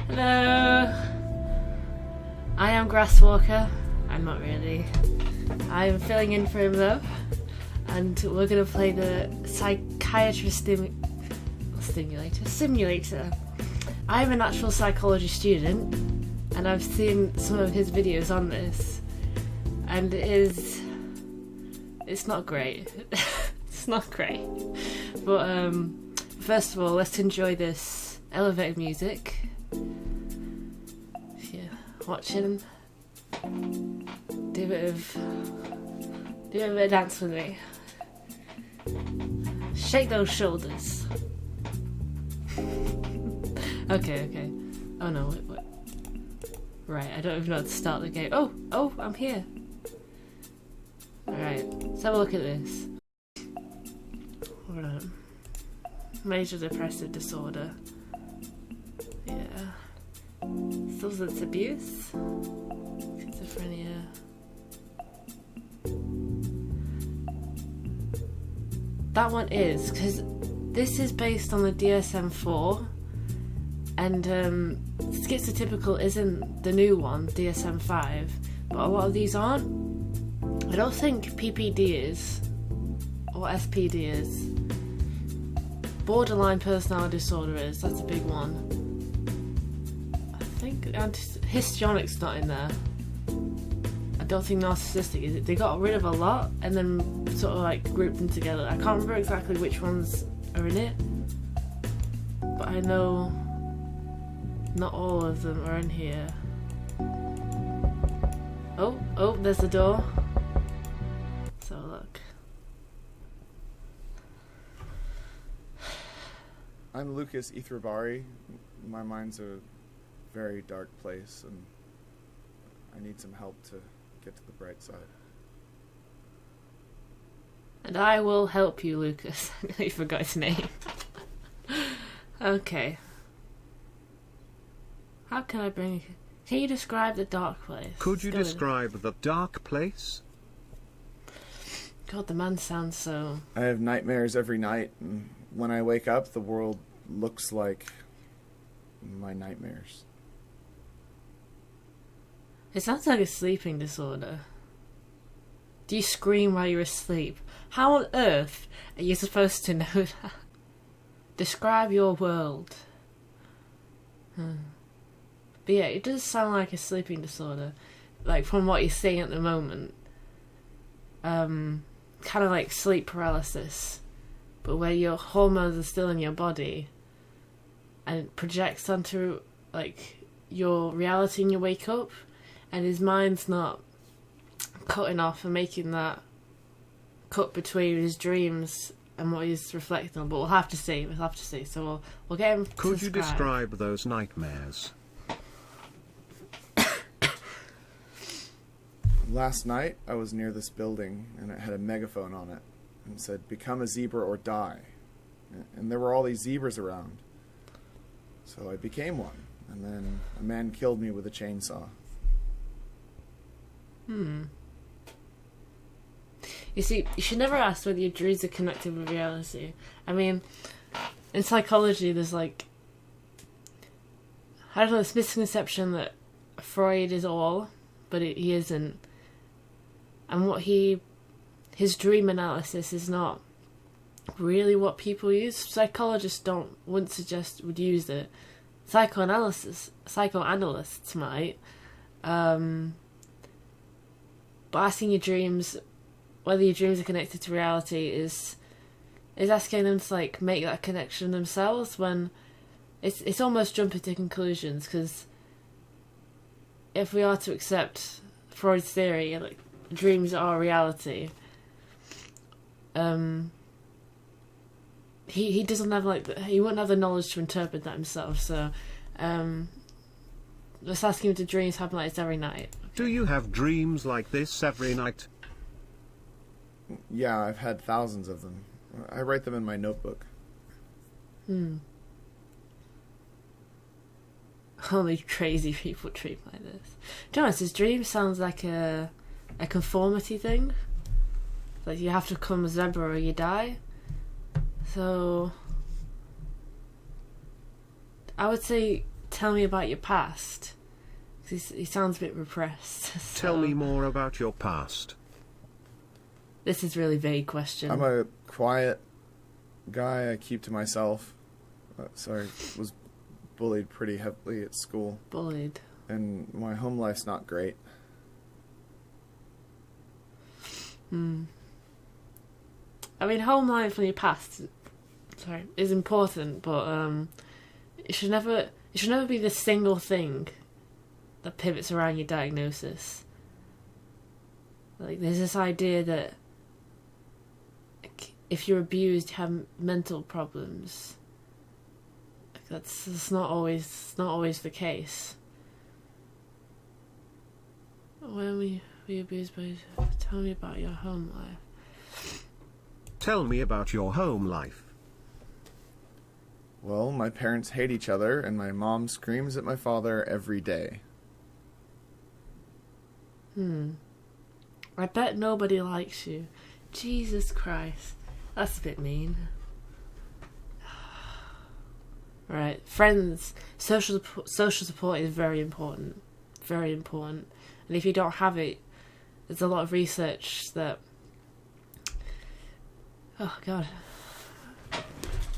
Hello! I am Grasswalker. I'm not really. I'm filling in for him though. And we're going to play the Psychiatrist Simulator. I'm an actual psychology student, and I've seen some of his videos on this, and it's not great. It's not great. But first of all, let's enjoy this elevator music. If you're watching, do a bit of dance with me. Shake those shoulders. Okay. Oh no, wait. Right, I don't even know how to start the game. Oh, I'm here. Alright, let's have a look at this. Right. Major depressive disorder. Yeah. Substance abuse. Schizophrenia. That one is, because this is based on the DSM-4, and schizotypical isn't the new one, DSM-5, but a lot of these aren't. I don't think PPD is, or SPD is. Borderline personality disorder is, that's a big one. I think histrionic's not in there. I don't think narcissistic is. They got rid of a lot and then sort of like grouped them together. I can't remember exactly which ones are in it, but I know not all of them are in here. Oh, there's the door. So look. I'm Lucas Ithrabari. My mind's a very dark place, and I need some help to get to the bright side. And I will help you, Lucas. I forgot his name. Okay. How can I bring... Can you describe the dark place? Could you describe the dark place? God, the man sounds so... I have nightmares every night, and when I wake up, the world looks like my nightmares. It sounds like a sleeping disorder. Do you scream while you're asleep? How on earth are you supposed to know that? Describe your world. But yeah, it does sound like a sleeping disorder. Like, from what you're saying at the moment. Kind of like sleep paralysis. But where your hormones are still in your body. And it projects onto, like, your reality when you wake up. And his mind's not cutting off and making that cut between his dreams and what he's reflecting on. But we'll have to see. So we'll get him to Could you describe. describe those nightmares? Last night, I was near this building, and it had a megaphone on it, and said, "Become a zebra or die." And there were all these zebras around. So I became one, and then a man killed me with a chainsaw. You see, you should never ask whether your dreams are connected with reality. I mean, in psychology, there's like... I don't know, this misconception that Freud is all, but he isn't. And his dream analysis is not really what people use. Psychologists would use it. Psychoanalysts might. But asking your dreams, whether your dreams are connected to reality, is asking them to like make that connection themselves, when it's almost jumping to conclusions, because if we are to accept Freud's theory, like dreams are reality, he doesn't have he wouldn't have the knowledge to interpret that himself. So let's ask him, do dreams happen like this every night? Do you have dreams like this every night? Yeah, I've had thousands of them. I write them in my notebook. Only crazy people dream like this. To be honest, his dream sounds like a conformity thing. Like you have to become a zebra or you die. So I would say tell me about your past. 'Cause he sounds a bit repressed. So. Tell me more about your past. This is a really vague question. I'm a quiet guy. I keep to myself. So I was bullied pretty heavily at school. Bullied. And my home life's not great. I mean, home life from your past, is important, but it should never be the single thing that pivots around your diagnosis. Like, there's this idea that if you're abused, you have mental problems. That's not always the case. When were you abused by? Tell me about your home life. Tell me about your home life. Well, my parents hate each other, and my mom screams at my father every day. I bet nobody likes you. Jesus Christ. That's a bit mean. Right. Friends. Social support is very important. Very important. And if you don't have it, there's a lot of research that... Oh, God.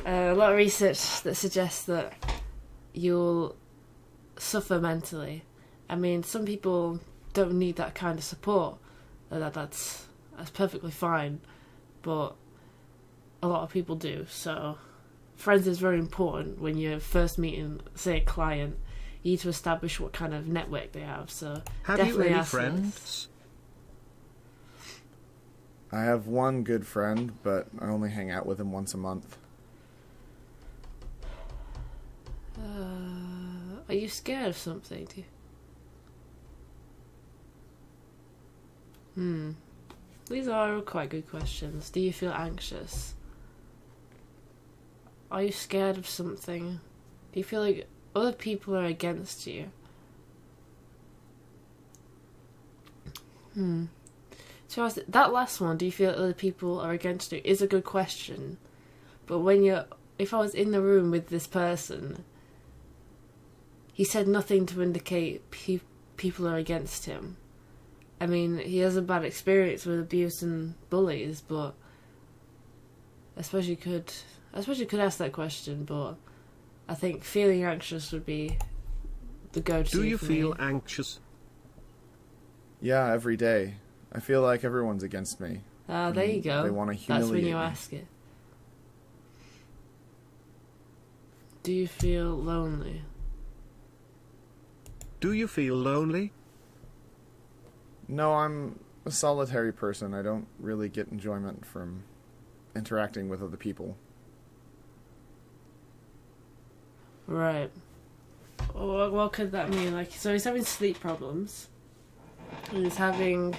A lot of research that suggests that you'll suffer mentally. I mean, some people don't need that kind of support. That's perfectly fine. But a lot of people do. So friends is very important when you're first meeting, say, a client. You need to establish what kind of network they have. So have you any ask friends? this. I have one good friend, but I only hang out with him once a month. Are you scared of something? These are quite good questions. Do you feel anxious? Are you scared of something? Do you feel like other people are against you? So that last one, do you feel other people are against you, is a good question. But if I was in the room with this person, he said nothing to indicate people are against him. I mean, he has a bad experience with abuse and bullies, but I suppose you could ask that question, but I think feeling anxious would be the go-to. Do you for feel me. anxious? Yeah, every day. I feel like everyone's against me. There you go. They want to humiliate That's when you me. ask it. Do you feel lonely? Do you feel lonely? No, I'm a solitary person. I don't really get enjoyment from interacting with other people. Right. What could that mean? Like, so he's having sleep problems. And he's having...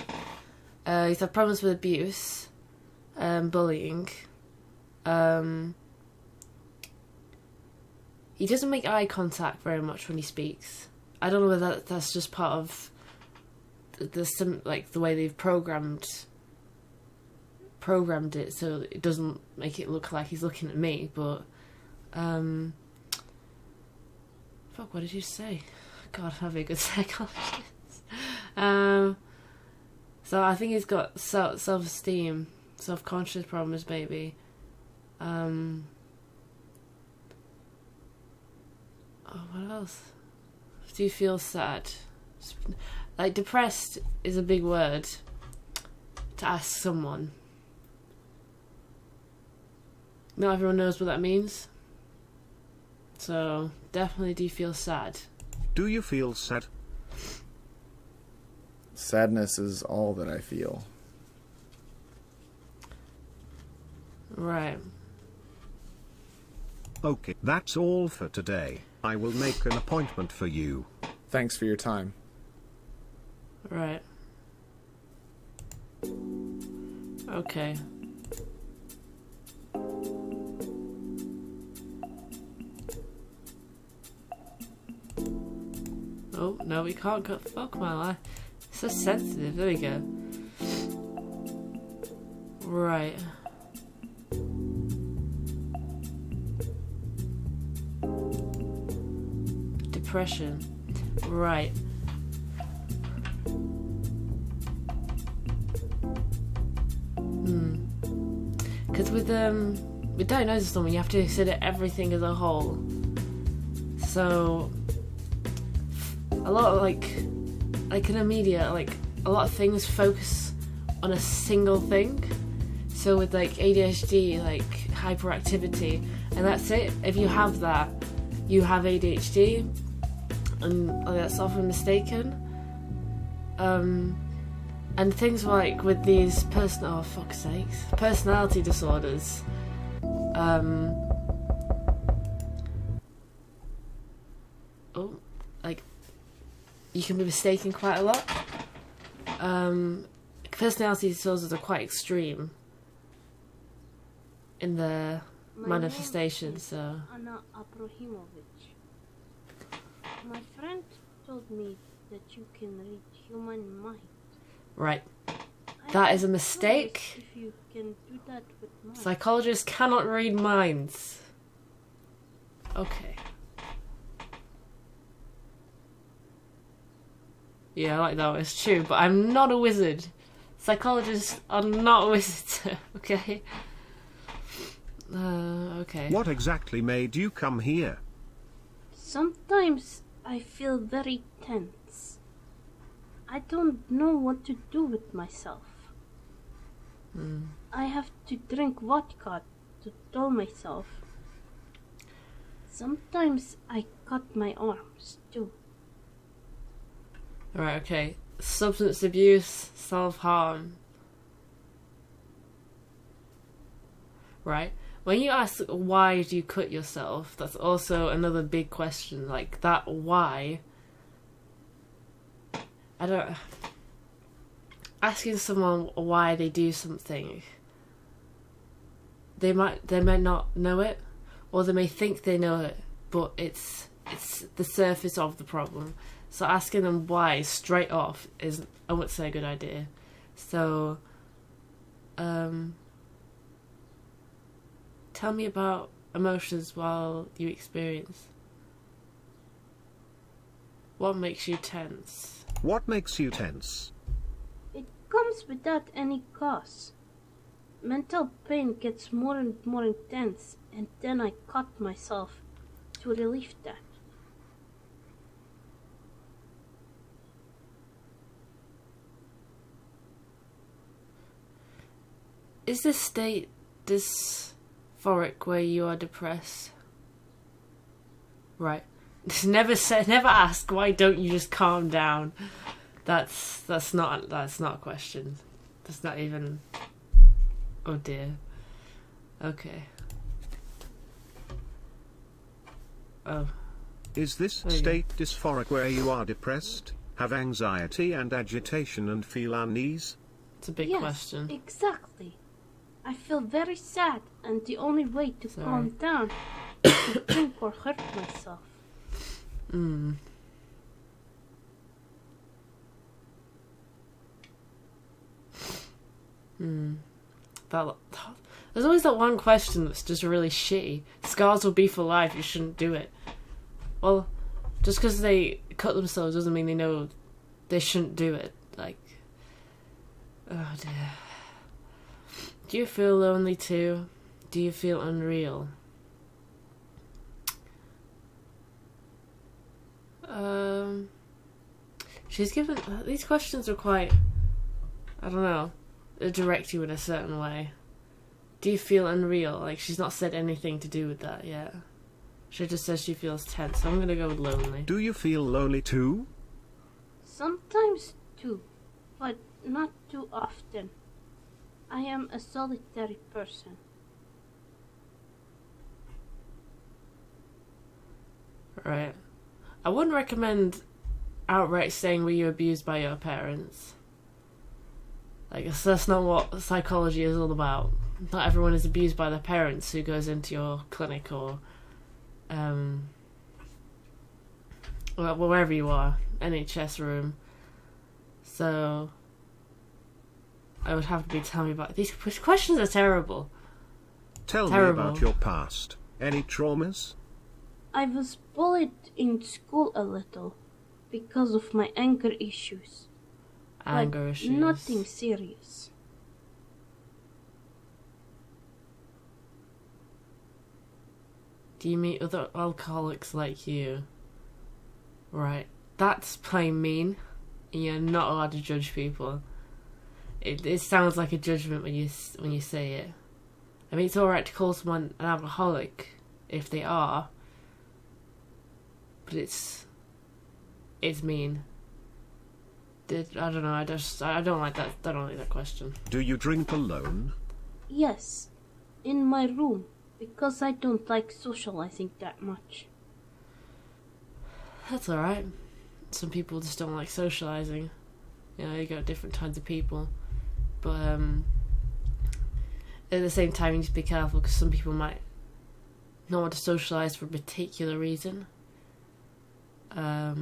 he's had problems with abuse. Bullying. He doesn't make eye contact very much when he speaks. I don't know whether that's just part of the way they've programmed it so it doesn't make it look like he's looking at me, but fuck, what did you say? God, I'm a good psychologist. So I think he's got self-esteem, self-conscious problems, maybe. Oh, what else? Do you feel sad? Like, depressed is a big word to ask someone. Not everyone knows what that means. So, definitely, do you feel sad? Do you feel sad? Sadness is all that I feel. Right. Okay, that's all for today. I will make an appointment for you. Thanks for your time. Right. Okay. Oh, no, we can't cut. Fuck my life. It's so sensitive. There we go. Right. depression. Right. Because with diagnosis of someone, you have to consider everything as a whole. So a lot of like in the media, like a lot of things focus on a single thing. So with like ADHD, like hyperactivity, and that's it. If you have that, you have ADHD, and that's often mistaken. And things like with these personality disorders, like you can be mistaken quite a lot. Personality disorders are quite extreme in their manifestation. So Anna Abrahimovich. My friend told me that you can read human mind. right, that is a mistake. If you can do that with mind. Psychologists cannot read minds. Okay. Yeah, I like that. It's true, but I'm not a wizard. Psychologists are not wizards. Okay. Okay. What exactly made you come here? Sometimes I feel very tense. I don't know what to do with myself. I have to drink vodka to dull myself. Sometimes I cut my arms too. Right, okay. Substance abuse, self-harm. Right? When you ask why do you cut yourself, that's also another big question. Like, that why... Asking someone why they do something, they might not know it, or they may think they know it, but it's the surface of the problem. So asking them why straight off is, I wouldn't say, a good idea. So, tell me about emotions while you experience. What makes you tense? What makes you tense? It comes without any cause. Mental pain gets more and more intense, and then I cut myself to relieve that. Is this state dysphoric where you are depressed? Right. Never ask why don't you just calm down. That's not a question. That's not even. Oh dear. Okay. Oh. Is this state dysphoric where you are depressed, have anxiety and agitation and feel unease? It's a big question. Yes, exactly. I feel very sad, and the only way to calm down is to drink or hurt myself. There's always that one question that's just really shitty. Scars will be for life, you shouldn't do it. Well, just because they cut themselves doesn't mean they know they shouldn't do it. Like, oh dear. Do you feel lonely too? Do you feel unreal? She's given... These questions are quite... I don't know. They direct you in a certain way. Do you feel unreal? Like, she's not said anything to do with that yet. She just says she feels tense. So I'm gonna go with lonely. Do you feel lonely too? Sometimes too, but not too often. I am a solitary person. Right. I wouldn't recommend outright saying were you abused by your parents. Like, that's not what psychology is all about. Not everyone is abused by their parents who goes into your clinic or well, wherever you are, NHS room. So I would have to be telling me about these questions are terrible. Tell me about your past. Any traumas? I was bullied in school a little because of my anger issues. Anger But issues. nothing serious. Do you meet other alcoholics like you? Right. That's plain mean. You're not allowed to judge people. It sounds like a judgment when you say it. I mean, it's alright to call someone an alcoholic if they are, but it's mean. I don't know. I don't like that. I don't like that question. Do you drink alone? Yes, in my room, because I don't like socializing that much. That's alright. Some people just don't like socializing. You know, you got different kinds of people. But at the same time, you need to be careful because some people might not want to socialise for a particular reason. I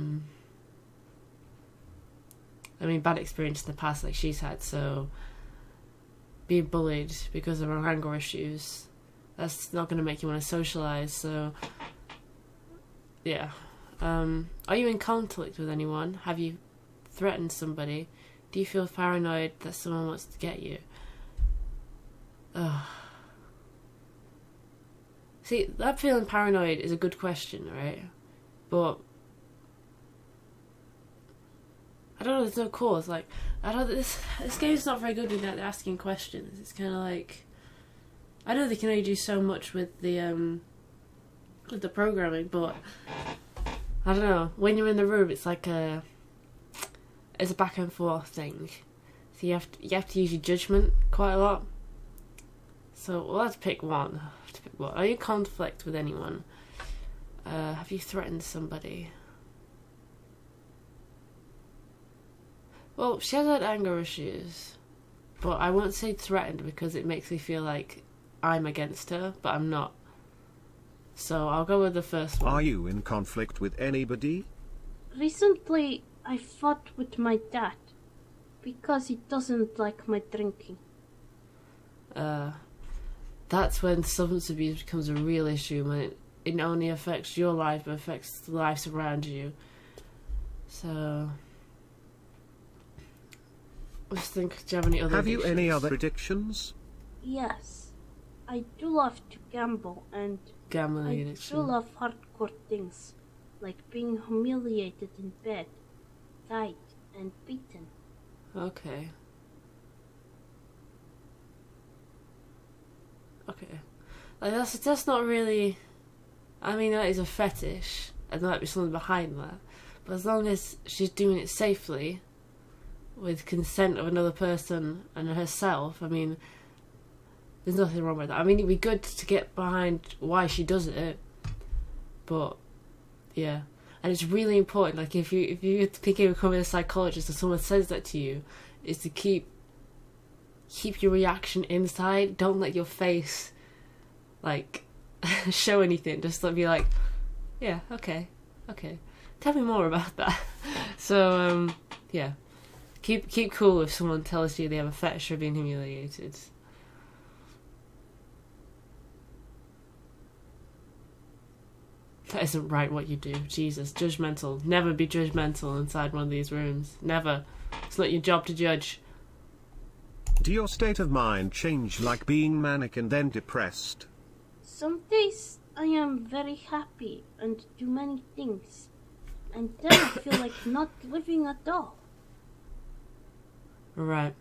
mean, bad experience in the past like she's had, so being bullied because of her anger issues, that's not going to make you want to socialise, so yeah. Are you in conflict with anyone? Have you threatened somebody? Do you feel paranoid that someone wants to get you? Ugh. See, that feeling paranoid is a good question, right? But I don't know, there's no cause. Like, I don't. This game's not very good with that asking questions. It's kind of like, I know they can only do so much with the programming, but I don't know. When you're in the room, it's like it's a back and forth thing. So you have to use your judgment quite a lot. So we'll have to pick one. Are you in conflict with anyone? Have you threatened somebody? Well, she has had anger issues, but I won't say threatened because it makes me feel like I'm against her, but I'm not. So I'll go with the first one. Are you in conflict with anybody? Recently, I fought with my dad because he doesn't like my drinking. That's when substance abuse becomes a real issue, when it not only affects your life but affects the lives around you. So let's think, do you have any other Have you any addictions? other addictions? Yes, I do love to gamble, and Gambling I addiction. do love hardcore things, like being humiliated in bed, tied, and beaten. Okay. Like that's not really. I mean, that is a fetish, and there might be something behind that. But as long as she's doing it safely, with consent of another person and herself, I mean, there's nothing wrong with that. I mean, it'd be good to get behind why she does it, but yeah, and it's really important. Like if you're thinking of becoming a psychologist and someone says that to you, is to keep your reaction inside. Don't let your face like show anything. Just be like, yeah, okay, tell me more about that. So yeah, keep cool if someone tells you they have a fetish for being humiliated. That isn't right what you do. Jesus, judgmental. Never be judgmental inside one of these rooms. Never. It's not your job to judge. Do your state of mind change, like being manic and then depressed? Some days I am very happy and do many things, and then I feel like not living at all. Right.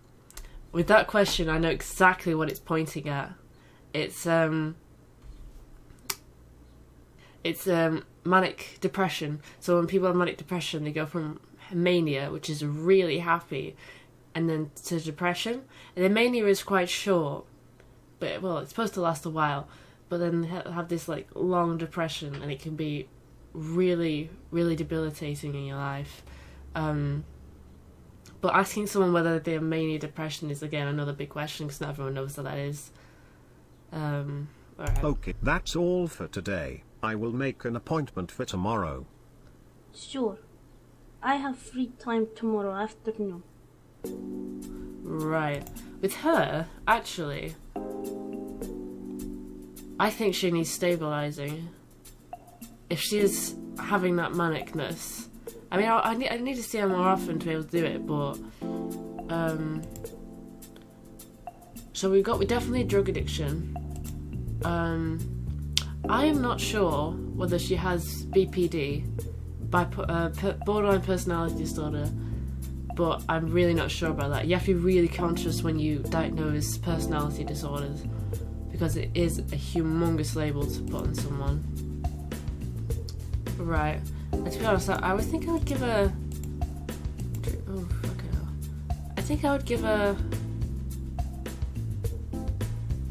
With that question, I know exactly what it's pointing at. It's manic depression. So when people have manic depression, they go from mania, which is really happy, and then to depression. And the mania is quite short, but well, it's supposed to last a while. But then they have this like long depression, and it can be really, really debilitating in your life. But asking someone whether they have mania depression is again another big question because not everyone knows what that is. Alright. Okay, that's all for today. I will make an appointment for tomorrow. Sure, I have free time tomorrow afternoon. Right. With her, actually, I think she needs stabilising. if she's having that manicness, I mean, I need to see her more often to be able to do it, but so we definitely drug addiction. I am not sure whether she has BPD, borderline personality disorder, but I'm really not sure about that. You have to be really conscious when you diagnose personality disorders, because it is a humongous label to put on someone. Right. And to be honest, I would think I would give her... Oh, fucking hell. I think I would give her...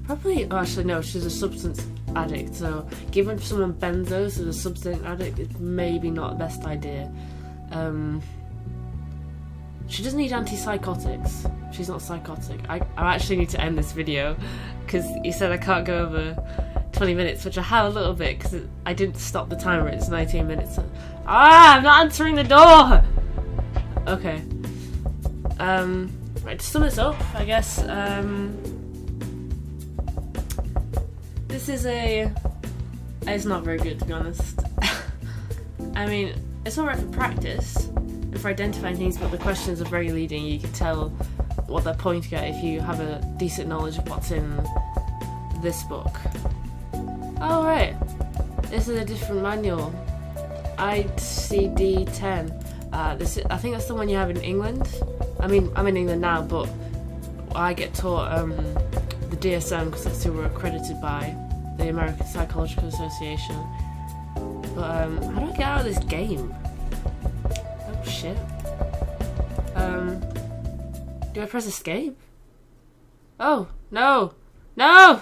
Probably... Oh, actually, no, she's a substance addict, so giving someone benzos as a substance addict is maybe not the best idea. She doesn't need antipsychotics. She's not psychotic. I actually need to end this video, because you said I can't go over 20 minutes, which I have a little bit, because I didn't stop the timer. It's 19 minutes. I'm not answering the door! Okay. Right, to sum this up, I guess, this is it's not very good, to be honest. I mean, it's alright for practice, and for identifying things, but the questions are very leading. You can tell what they're pointing at if you have a decent knowledge of what's in this book. Oh, right. This is a different manual. ICD-10. I think that's the one you have in England. I mean, I'm in England now, but I get taught the DSM, because that's who we're accredited by, the American Psychological Association. But how do I get out of this game? Oh shit. Do I press escape? Oh, no! No!